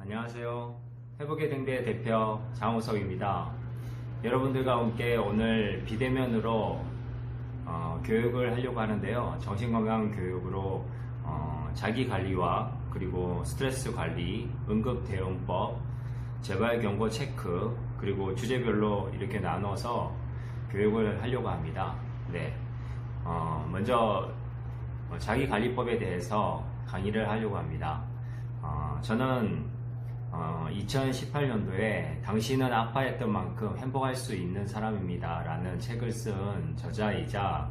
안녕하세요. 회복의 등대 대표 장우석입니다. 여러분들과 함께 오늘 비대면으로 교육을 하려고 하는데요. 정신건강 교육으로 자기관리와 그리고 스트레스 관리, 응급대응법, 재발경고 체크, 그리고 주제별로 이렇게 나눠서 교육을 하려고 합니다. 네. 먼저 자기관리법에 대해서 강의를 하려고 합니다. 저는 2018년도에 당신은 아파했던 만큼 행복할 수 있는 사람입니다 라는 책을 쓴 저자이자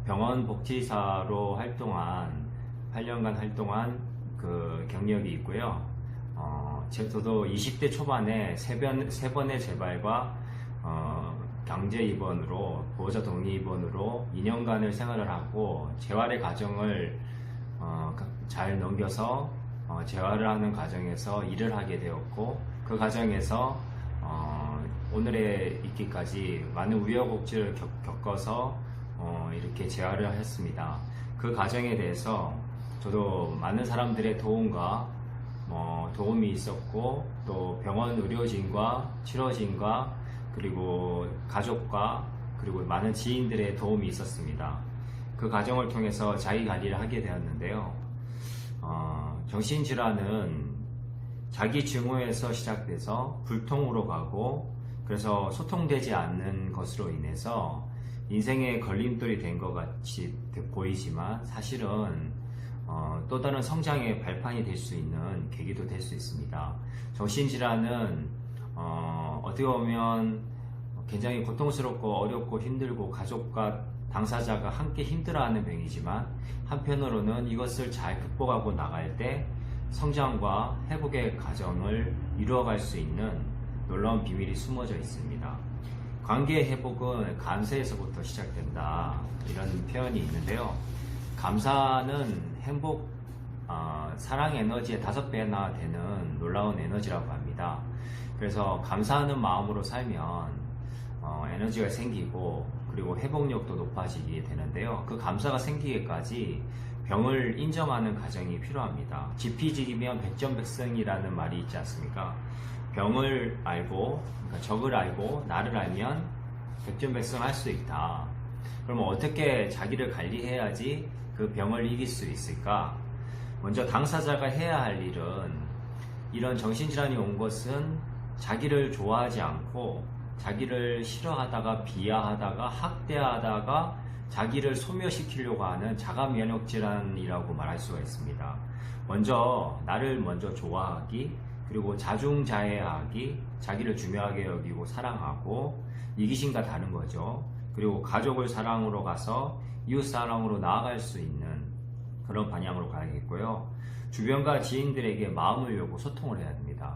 병원 복지사로 활동한 8년간 활동한 그 경력이 있고요. 저도 20대 초반에 세 번의 재발과 강제 입원으로 보호자 동의 입원으로 2년간을 생활을 하고 재활의 과정을 잘 넘겨서 재활을 하는 과정에서 일을 하게 되었고, 그 과정에서 오늘에 있기까지 많은 우여곡절을 겪어서 이렇게 재활을 했습니다. 그 과정에 대해서 저도 많은 사람들의 도움과 도움이 있었고, 또 병원 의료진과 치료진과 그리고 가족과 그리고 많은 지인들의 도움이 있었습니다. 그 과정을 통해서 자기관리를 하게 되었는데요. 정신질환은 자기 증오에서 시작돼서 불통으로 가고, 그래서 소통되지 않는 것으로 인해서 인생의 걸림돌이 된 것 같이 보이지만 사실은 또 다른 성장의 발판이 될 수 있는 계기도 될 수 있습니다. 정신질환은 어떻게 보면 굉장히 고통스럽고 어렵고 힘들고 가족과 당사자가 함께 힘들어하는 병이지만, 한편으로는 이것을 잘 극복하고 나갈 때 성장과 회복의 과정을 이루어갈 수 있는 놀라운 비밀이 숨어져 있습니다. 관계 회복은 감사에서부터 시작된다, 이런 표현이 있는데요. 감사는 행복, 사랑 에너지의 5배나 되는 놀라운 에너지라고 합니다. 그래서 감사하는 마음으로 살면 에너지가 생기고, 그리고 회복력도 높아지게 되는데요. 그 감사가 생기기까지 병을 인정하는 과정이 필요합니다. 지피지기면 백전백승이라는 말이 있지 않습니까? 병을 알고, 그러니까 적을 알고 나를 알면 백전백승 할 수 있다. 그러면 어떻게 자기를 관리해야지 그 병을 이길 수 있을까? 먼저 당사자가 해야 할 일은, 이런 정신질환이 온 것은 자기를 좋아하지 않고 자기를 싫어하다가 비하하다가 학대하다가 자기를 소멸시키려고 하는 자가면역질환이라고 말할 수가 있습니다. 먼저 나를 먼저 좋아하기, 그리고 자중자애하기, 자기를 중요하게 여기고 사랑하고, 이기심과 다른 거죠. 그리고 가족을 사랑으로 가서 이웃사랑으로 나아갈 수 있는 그런 방향으로 가야겠고요. 주변과 지인들에게 마음을 열고 소통을 해야 됩니다.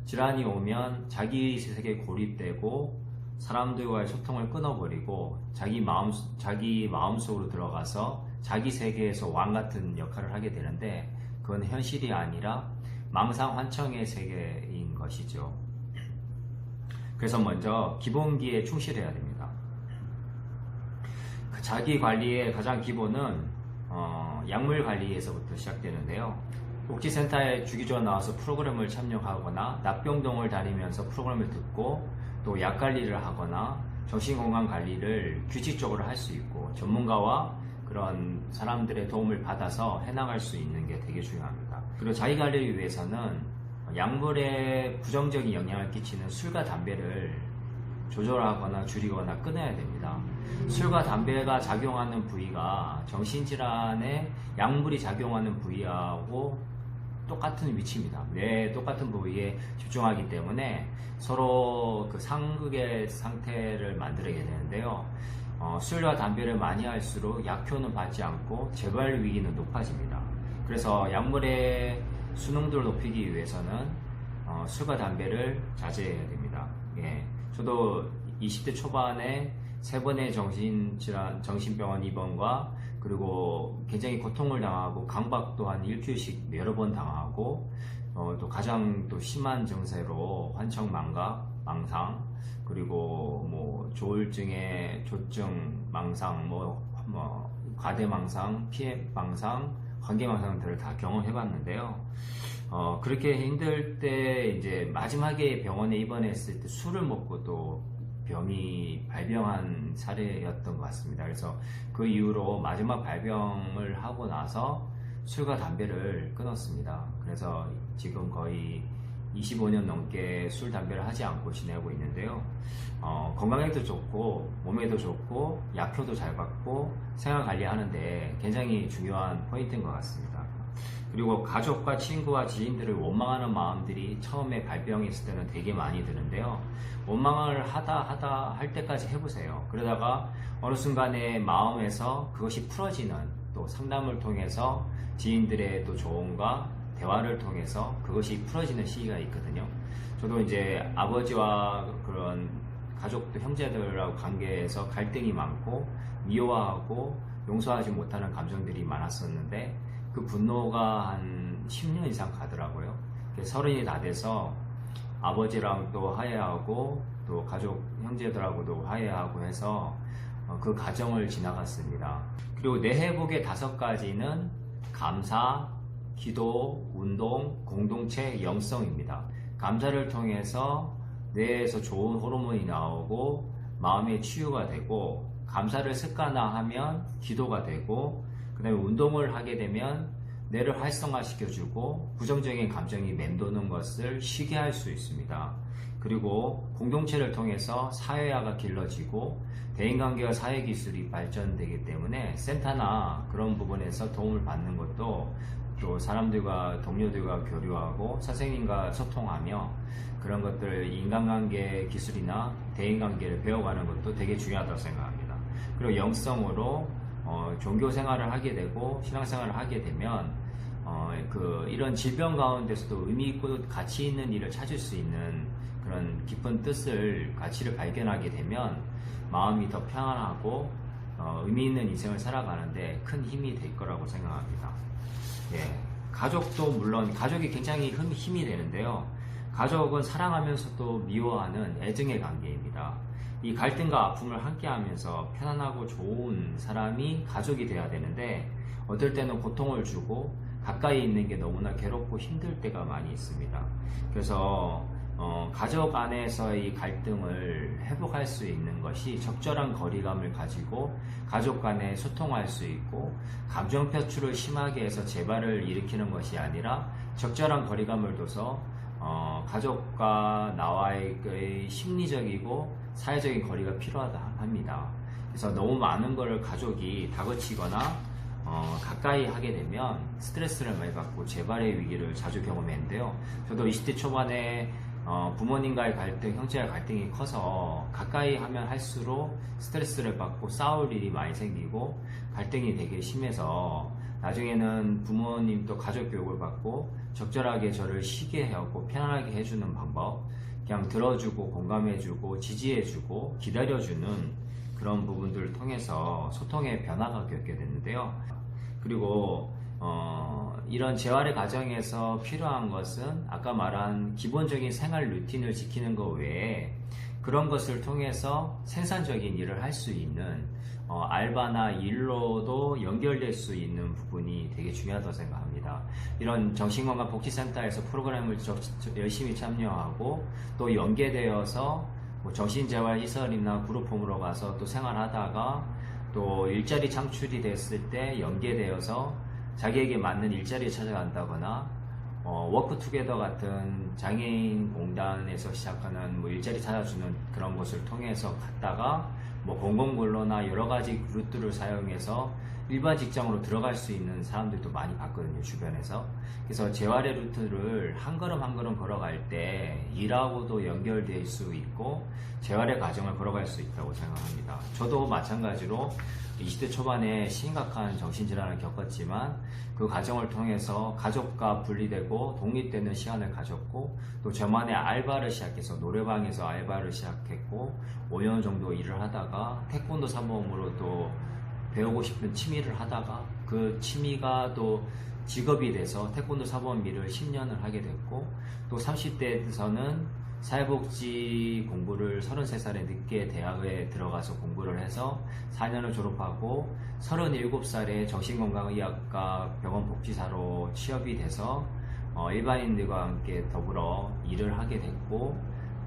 질환이 오면 자기 세계에 고립되고 사람들과의 소통을 끊어버리고 자기 마음속으로 들어가서 자기 세계에서 왕 같은 역할을 하게 되는데, 그건 현실이 아니라 망상환청의 세계인 것이죠. 그래서 먼저 기본기에 충실해야 됩니다. 자기 관리의 가장 기본은 약물 관리에서부터 시작되는데요. 복지센터에 주기적으로 나와서 프로그램을 참여하거나 납병동을 다니면서 프로그램을 듣고, 또 약 관리를 하거나 정신건강 관리를 규칙적으로 할 수 있고, 전문가와 그런 사람들의 도움을 받아서 해나갈 수 있는 게 되게 중요합니다. 그리고 자기 관리를 위해서는 약물에 부정적인 영향을 끼치는 술과 담배를 조절하거나 줄이거나 끊어야 됩니다. 술과 담배가 작용하는 부위가 정신질환에 약물이 작용하는 부위하고 똑같은 위치입니다. 뇌 똑같은 부위에 집중하기 때문에 서로 그 상극의 상태를 만들게 되는데요. 술과 담배를 많이 할수록 약효는 받지 않고 재발 위기는 높아집니다. 그래서 약물의 수능도를 높이기 위해서는 술과 담배를 자제해야 됩니다. 예. 저도 20대 초반에 3번의 정신병원 입원과, 그리고 굉장히 고통을 당하고 강박도 한 일주일씩 여러 번 당하고, 또 가장 또 심한 증세로 환청망각, 망상, 그리고 뭐 조울증의 조증, 망상, 과대망상, 피해망상, 관계망상들을 다 경험해봤는데요. 그렇게 힘들 때 이제 마지막에 병원에 입원했을 때 술을 먹고 또 병이 발병한 사례였던 것 같습니다. 그래서 그 이후로 마지막 발병을 하고 나서 술과 담배를 끊었습니다. 그래서 지금 거의 25년 넘게 술, 담배를 하지 않고 지내고 있는데요. 건강에도 좋고 몸에도 좋고 약효도 잘 받고 생활 관리하는데 굉장히 중요한 포인트인 것 같습니다. 그리고 가족과 친구와 지인들을 원망하는 마음들이 처음에 발병했을 때는 되게 많이 드는데요. 원망을 하다 할 때까지 해보세요. 그러다가 어느 순간에 마음에서 그것이 풀어지는, 또 상담을 통해서 지인들의 또 조언과 대화를 통해서 그것이 풀어지는 시기가 있거든요. 저도 이제 아버지와 그런 가족들, 형제들하고 관계에서 갈등이 많고 미워하고 용서하지 못하는 감정들이 많았었는데, 그 분노가 한 10년 이상 가더라고요. 30이 다 돼서 아버지랑 또 화해하고 또 가족 형제들하고도 화해하고 해서 그 과정을 지나갔습니다. 그리고 내 회복의 5가지는 감사, 기도, 운동, 공동체, 영성입니다. 감사를 통해서 뇌에서 좋은 호르몬이 나오고 마음의 치유가 되고, 감사를 습관화하면 기도가 되고, 그 다음에 운동을 하게 되면 뇌를 활성화시켜주고 부정적인 감정이 맴도는 것을 쉬게 할 수 있습니다. 그리고 공동체를 통해서 사회화가 길러지고 대인관계와 사회기술이 발전되기 때문에 센터나 그런 부분에서 도움을 받는 것도, 또 사람들과 동료들과 교류하고 선생님과 소통하며 그런 것들, 인간관계 기술이나 대인관계를 배워가는 것도 되게 중요하다고 생각합니다. 그리고 영성으로 종교 생활을 하게 되고 신앙생활을 하게 되면 이런 질병 가운데서도 의미 있고 가치 있는 일을 찾을 수 있는 그런 깊은 뜻을, 가치를 발견하게 되면 마음이 더 평안하고 의미 있는 인생을 살아가는데 큰 힘이 될 거라고 생각합니다. 예, 가족도 물론 가족이 굉장히 힘이 되는데요. 가족은 사랑하면서도 미워하는 애증의 관계입니다. 이 갈등과 아픔을 함께 하면서 편안하고 좋은 사람이 가족이 돼야 되는데, 어떨 때는 고통을 주고 가까이 있는 게 너무나 괴롭고 힘들 때가 많이 있습니다. 그래서 가족 안에서의 갈등을 회복할 수 있는 것이 적절한 거리감을 가지고 가족 간에 소통할 수 있고, 감정 표출을 심하게 해서 재발을 일으키는 것이 아니라 적절한 거리감을 둬서 가족과 나와의 심리적이고 사회적인 거리가 필요하다 합니다. 그래서 너무 많은 걸 가족이 다그치거나 가까이 하게 되면 스트레스를 많이 받고 재발의 위기를 자주 경험했는데요. 저도 20대 초반에 부모님과의 갈등, 형제와의 갈등이 커서 가까이 하면 할수록 스트레스를 받고 싸울 일이 많이 생기고 갈등이 되게 심해서 나중에는 부모님도 가족 교육을 받고 적절하게 저를 쉬게 하고 편안하게 해주는 방법, 그냥 들어주고 공감해주고 지지해주고 기다려주는 그런 부분들을 통해서 소통의 변화가 겪게 됐는데요. 그리고 이런 재활의 과정에서 필요한 것은 아까 말한 기본적인 생활 루틴을 지키는 것 외에 그런 것을 통해서 생산적인 일을 할 수 있는 알바나 일로도 연결될 수 있는 부분이 되게 중요하다고 생각합니다. 이런 정신건강복지센터에서 프로그램을 열심히 참여하고 또 연계되어서 정신재활시설이나 그룹홈으로 가서 또 생활하다가 또 일자리 창출이 됐을 때 연계되어서 자기에게 맞는 일자리에 찾아간다거나 워크투게더 같은 장애인 공단에서 시작하는 일자리 찾아주는 그런 것을 통해서 갔다가 공공근로나 여러가지 루트를 사용해서 일반 직장으로 들어갈 수 있는 사람들도 많이 봤거든요, 주변에서. 그래서 재활의 루트를 한 걸음 한 걸음 걸어갈 때 일하고도 연결될 수 있고 재활의 과정을 걸어갈 수 있다고 생각합니다. 저도 마찬가지로 20대 초반에 심각한 정신질환을 겪었지만 그 과정을 통해서 가족과 분리되고 독립되는 시간을 가졌고, 또 저만의 알바를 시작해서 노래방에서 알바를 시작했고 5년 정도 일을 하다가 태권도 사범으로 또 배우고 싶은 취미를 하다가 그 취미가 또 직업이 돼서 태권도 사범 일을 10년을 하게 됐고, 또 30대에서는 사회복지 공부를 33살에 늦게 대학에 들어가서 공부를 해서 4년을 졸업하고 37살에 정신건강의학과 병원복지사로 취업이 돼서 일반인들과 함께 더불어 일을 하게 됐고,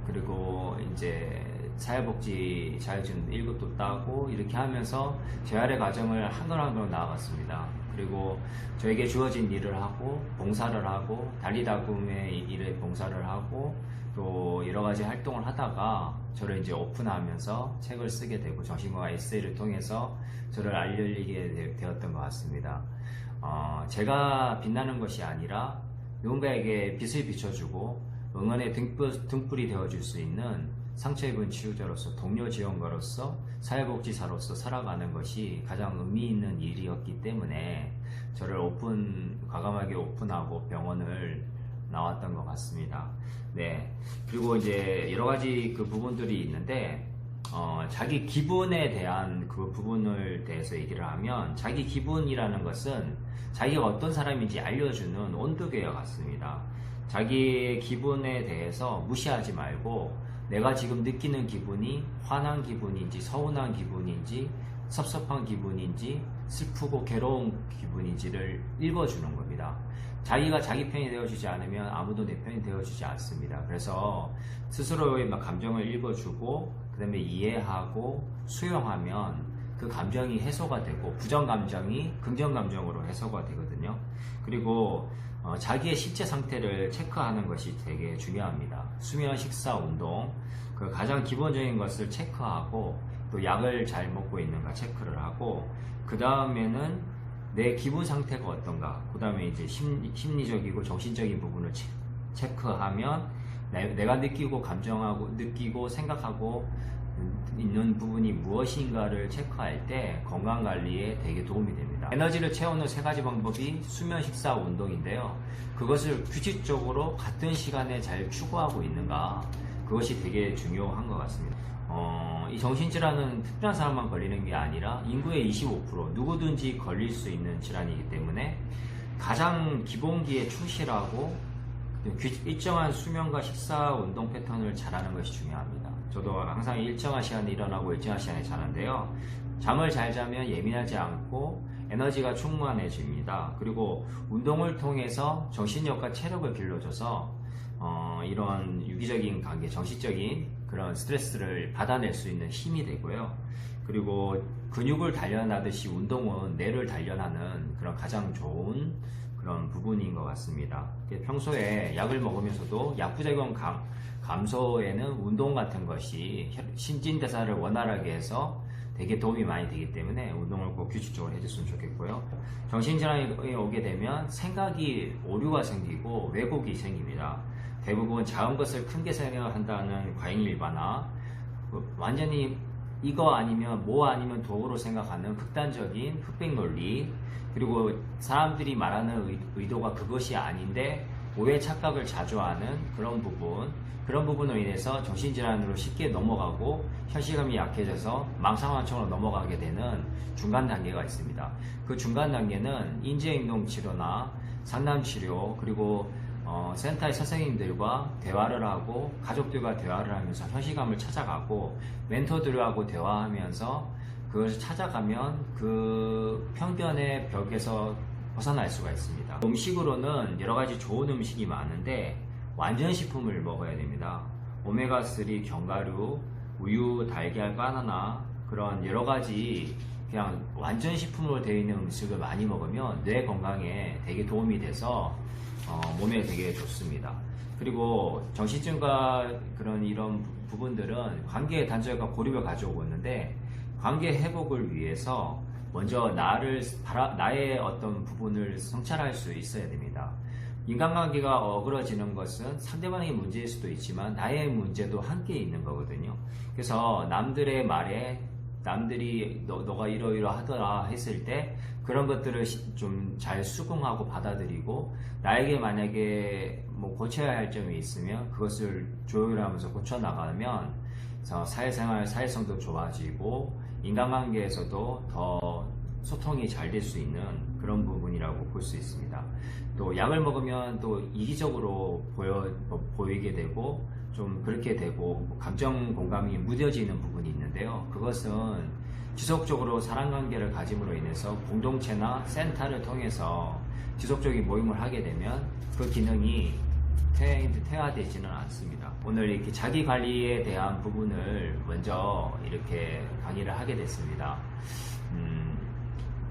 그리고 이제 사회복지 자격증 1급도 따고 이렇게 하면서 재활의 과정을 한 걸 한 걸 나아갔습니다. 그리고 저에게 주어진 일을 하고 봉사를 하고 달리다금의 일에 봉사를 하고 또 여러 가지 활동을 하다가 저를 이제 오픈하면서 책을 쓰게 되고 정신건강 에세이를 통해서 저를 알리게 되었던 것 같습니다. 제가 빛나는 것이 아니라 누군가에게 빛을 비춰주고 응원의 등불이 되어줄 수 있는 상처 입은 치유자로서, 동료 지원가로서, 사회복지사로서 살아가는 것이 가장 의미 있는 일이었기 때문에 저를 과감하게 오픈하고 병원을 나왔던 것 같습니다. 네. 그리고 이제 여러 가지 그 부분들이 있는데, 자기 기분에 대한 그 부분을 대해서 얘기를 하면, 자기 기분이라는 것은 자기가 어떤 사람인지 알려주는 온도계와 같습니다. 자기의 기분에 대해서 무시하지 말고, 내가 지금 느끼는 기분이 화난 기분인지 서운한 기분인지 섭섭한 기분인지 슬프고 괴로운 기분인지를 읽어주는 겁니다. 자기가 자기 편이 되어주지 않으면 아무도 내 편이 되어주지 않습니다. 그래서 스스로의 감정을 읽어주고 그 다음에 이해하고 수용하면 그 감정이 해소가 되고 부정 감정이 긍정 감정으로 해소가 되거든요. 그리고 자기의 신체 상태를 체크하는 것이 되게 중요합니다. 수면, 식사, 운동, 그 가장 기본적인 것을 체크하고 또 약을 잘 먹고 있는가 체크를 하고 그 다음에는 내 기분 상태가 어떤가, 그 다음에 이제 심리적이고 정신적인 부분을 체크하면 내가 느끼고 감정하고 느끼고 생각하고 있는 부분이 무엇인가를 체크할 때 건강관리에 되게 도움이 됩니다. 에너지를 채우는 세 가지 방법이 수면, 식사, 운동인데요. 그것을 규칙적으로 같은 시간에 잘 추구하고 있는가, 그것이 되게 중요한 것 같습니다. 이 정신질환은 특별한 사람만 걸리는 게 아니라 인구의 25% 누구든지 걸릴 수 있는 질환이기 때문에 가장 기본기에 충실하고 일정한 수면과 식사, 운동 패턴을 잘하는 것이 중요합니다. 저도 항상 일정한 시간에 일어나고 일정한 시간에 자는데요. 잠을 잘 자면 예민하지 않고 에너지가 충만해집니다. 그리고 운동을 통해서 정신력과 체력을 길러줘서 이런 유기적인 관계, 정신적인 그런 스트레스를 받아낼 수 있는 힘이 되고요. 그리고 근육을 단련하듯이 운동은 뇌를 단련하는 그런 가장 좋은 그런 부분인 것 같습니다. 평소에 약을 먹으면서도 약부작용 감소에는 운동 같은 것이 신진대사를 원활하게 해서 되게 도움이 많이 되기 때문에 운동을 꼭 규칙적으로 해줬으면 좋겠고요. 정신질환이 오게 되면 생각이 오류가 생기고 왜곡이 생깁니다. 대부분 작은 것을 큰 게 생각한다는 과잉일반화, 완전히 이거 아니면 뭐 아니면 도구로 생각하는 극단적인 흑백 논리, 그리고 사람들이 말하는 의도가 그것이 아닌데 오해 착각을 자주 하는 그런 부분으로 인해서 정신질환으로 쉽게 넘어가고 현실감이 약해져서 망상환청으로 넘어가게 되는 중간 단계가 있습니다. 그 중간 단계는 인지행동치료나 상담치료, 그리고 센터의 선생님들과 대화를 하고 가족들과 대화를 하면서 현실감을 찾아가고 멘토들하고 대화하면서 그것을 찾아가면 그 편견의 벽에서 벗어날 수가 있습니다. 음식으로는 여러 가지 좋은 음식이 많은데 완전식품을 먹어야 됩니다. 오메가3, 견과류, 우유, 달걀, 바나나, 그런 여러 가지 그냥 완전식품으로 되어 있는 음식을 많이 먹으면 뇌 건강에 되게 도움이 돼서 몸에 되게 좋습니다. 그리고 정신증과 이런 부분들은 관계의 단절과 고립을 가져오고 있는데 관계 회복을 위해서 먼저 나의 어떤 부분을 성찰할 수 있어야 됩니다. 인간관계가 어그러지는 것은 상대방의 문제일 수도 있지만 나의 문제도 함께 있는 거거든요. 그래서 남들의 말에 남들이 너가 이러이러하더라 했을 때 그런 것들을 좀 잘 수긍하고 받아들이고 나에게 만약에 뭐 고쳐야 할 점이 있으면 그것을 조율하면서 고쳐나가면 사회생활, 사회성도 좋아지고 인간관계에서도 더 소통이 잘 될 수 있는 그런 부분이라고 볼 수 있습니다. 또 약을 먹으면 또 이기적으로 보이게 되고 좀 그렇게 되고 감정 공감이 무뎌지는 부분이 있는데요. 그것은 지속적으로 사랑관계를 가짐으로 인해서 공동체나 센터를 통해서 지속적인 모임을 하게 되면 그 기능이 퇴화되지는 않습니다. 오늘 이렇게 자기 관리에 대한 부분을 먼저 이렇게 강의를 하게 됐습니다.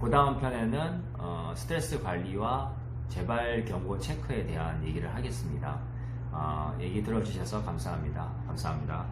그 다음 편에는 스트레스 관리와 재발 경고 체크에 대한 얘기를 하겠습니다. 얘기 들어주셔서 감사합니다. 감사합니다.